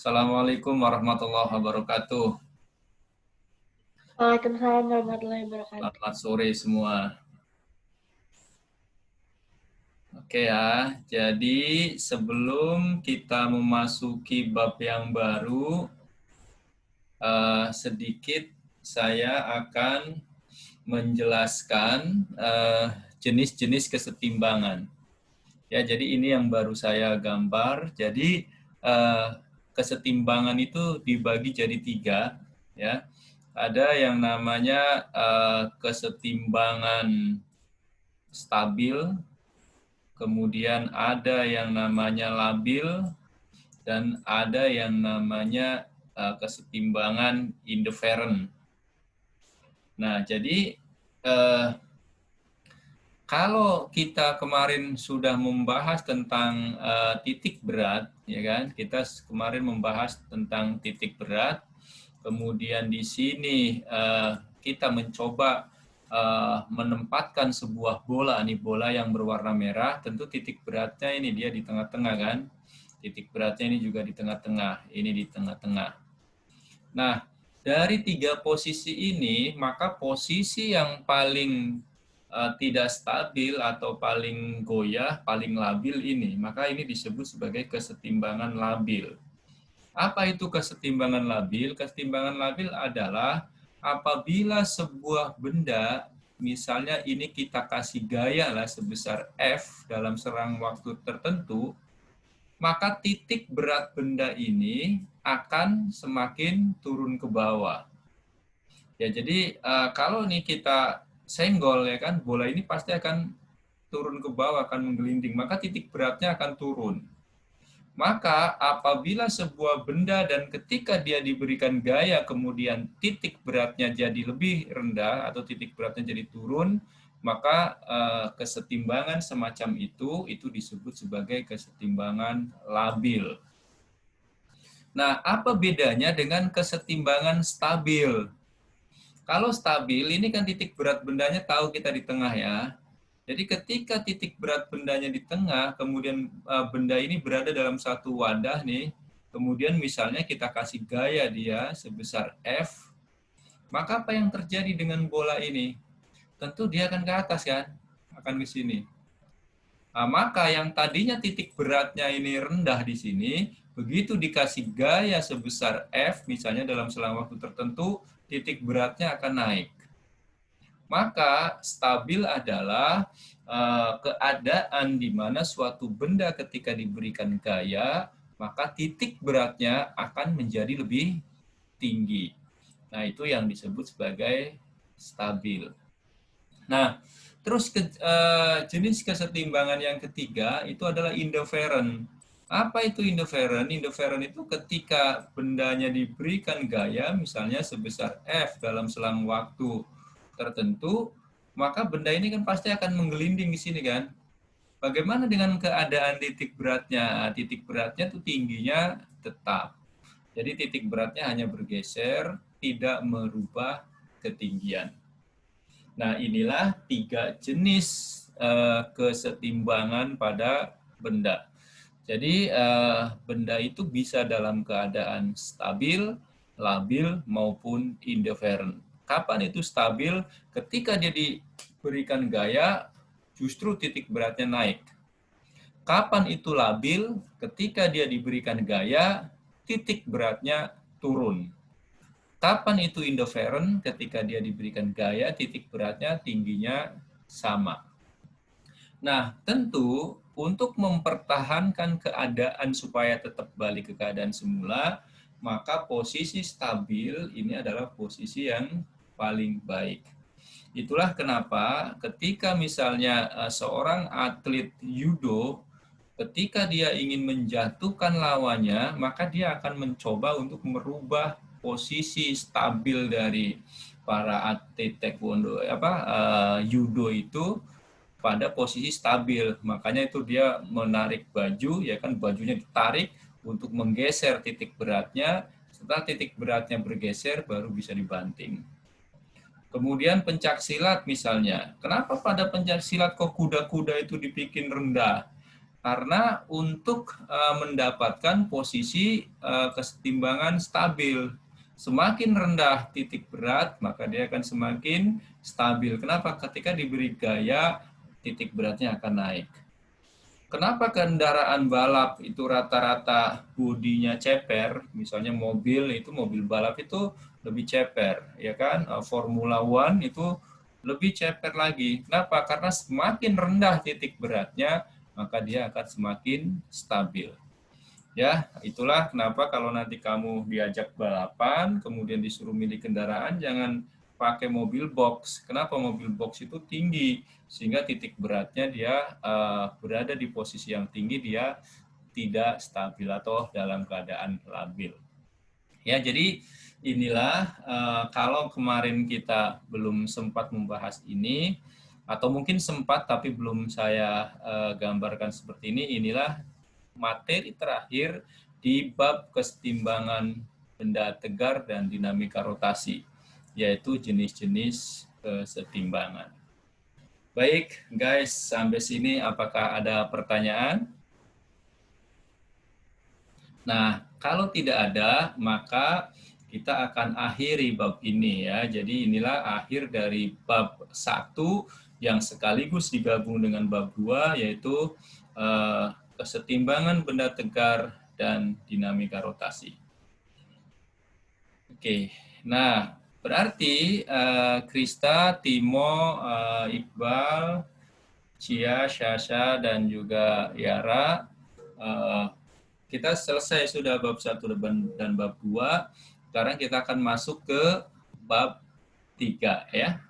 Assalamualaikum warahmatullahi wabarakatuh. Waalaikumsalam warahmatullahi wabarakatuh. Selamat sore semua. Oke ya, jadi sebelum kita memasuki bab yang baru, sedikit saya akan menjelaskan jenis-jenis kesetimbangan. Ya, jadi ini yang baru saya gambar. Jadi kesetimbangan itu dibagi jadi 3, ya. Ada yang namanya kesetimbangan stabil, kemudian ada yang namanya labil, dan ada yang namanya kesetimbangan indifferent. Nah, jadi kalau kita kemarin sudah membahas tentang titik berat, ya kan? Kita kemarin membahas tentang titik berat. Kemudian di sini kita mencoba menempatkan sebuah bola, nih bola yang berwarna merah. Tentu titik beratnya ini dia di tengah-tengah kan? Titik beratnya ini juga di tengah-tengah. Ini di tengah-tengah. Nah, dari 3 posisi ini, maka posisi yang paling tidak stabil atau paling goyah, paling labil ini, maka ini disebut sebagai kesetimbangan labil. Apa itu kesetimbangan labil? Kesetimbangan labil adalah apabila sebuah benda, misalnya ini kita kasih gaya lah sebesar F dalam serang waktu tertentu, maka titik berat benda ini akan semakin turun ke bawah. Ya, jadi kalau nih kita senggol ya kan, bola ini pasti akan turun ke bawah, akan menggelinding, maka titik beratnya akan turun. Maka apabila sebuah benda dan ketika dia diberikan gaya kemudian titik beratnya jadi lebih rendah atau titik beratnya jadi turun, maka kesetimbangan semacam itu disebut sebagai kesetimbangan labil. Nah, apa bedanya dengan kesetimbangan stabil? Kalau stabil, ini kan titik berat bendanya tahu kita di tengah ya. Jadi ketika titik berat bendanya di tengah, kemudian benda ini berada dalam satu wadah nih, kemudian misalnya kita kasih gaya dia sebesar F, maka apa yang terjadi dengan bola ini? Tentu dia akan ke atas kan, akan ke sini. Nah, maka yang tadinya titik beratnya ini rendah di sini, begitu dikasih gaya sebesar F, misalnya dalam selang waktu tertentu, titik beratnya akan naik. Maka stabil adalah keadaan di mana suatu benda ketika diberikan gaya, maka titik beratnya akan menjadi lebih tinggi. Nah, itu yang disebut sebagai stabil. Nah, terus jenis kesetimbangan yang ketiga itu adalah indifferent. Apa itu indifferent? Indifferent itu ketika bendanya diberikan gaya, misalnya sebesar F dalam selang waktu tertentu, maka benda ini kan pasti akan menggelinding di sini kan. Bagaimana dengan keadaan titik beratnya? Titik beratnya itu tingginya tetap. Jadi titik beratnya hanya bergeser, tidak merubah ketinggian. Nah, inilah 3 jenis kesetimbangan pada benda. Jadi benda itu bisa dalam keadaan stabil, labil, maupun indifferent. Kapan itu stabil? Ketika dia diberikan gaya, justru titik beratnya naik. Kapan itu labil? Ketika dia diberikan gaya, titik beratnya turun. Kapan itu indifferent? Ketika dia diberikan gaya, titik beratnya tingginya sama. Nah, tentu untuk mempertahankan keadaan supaya tetap balik ke keadaan semula, maka posisi stabil ini adalah posisi yang paling baik. Itulah kenapa ketika misalnya seorang atlet judo, ketika dia ingin menjatuhkan lawannya, maka dia akan mencoba untuk merubah posisi stabil dari para atlet taekwondo judo itu pada posisi stabil. Makanya itu dia menarik baju, ya kan, bajunya ditarik untuk menggeser titik beratnya. Setelah titik beratnya bergeser, baru bisa dibanting. Kemudian pencak silat misalnya. Kenapa pada pencak silat kok kuda-kuda itu dibikin rendah? Karena untuk mendapatkan posisi kesetimbangan stabil, semakin rendah titik berat, maka dia akan semakin stabil. Kenapa? Ketika diberi gaya, titik beratnya akan naik. Kenapa kendaraan balap itu rata-rata bodinya ceper, misalnya mobil balap itu lebih ceper, ya kan? Formula One itu lebih ceper lagi. Kenapa? Karena semakin rendah titik beratnya, maka dia akan semakin stabil. Ya, itulah kenapa kalau nanti kamu diajak balapan, kemudian disuruh milih kendaraan, jangan pakai mobil box. Kenapa? Mobil box itu tinggi, sehingga titik beratnya dia berada di posisi yang tinggi, dia tidak stabil atau dalam keadaan labil. Ya, jadi inilah kalau kemarin kita belum sempat membahas ini, atau mungkin sempat tapi belum saya gambarkan seperti ini, inilah materi terakhir di bab kesetimbangan benda tegar dan dinamika rotasi, yaitu jenis-jenis kesetimbangan. Baik, guys, sampai sini apakah ada pertanyaan? Nah, kalau tidak ada, maka kita akan akhiri bab ini ya. Jadi inilah akhir dari bab 1 yang sekaligus digabung dengan bab 2, yaitu kesetimbangan benda tegar dan dinamika rotasi. Oke, nah berarti Krista, Timo, Iqbal, Cia, Syasha, dan juga Yara, kita selesai sudah bab 1 dan bab 2. Sekarang kita akan masuk ke bab 3 ya.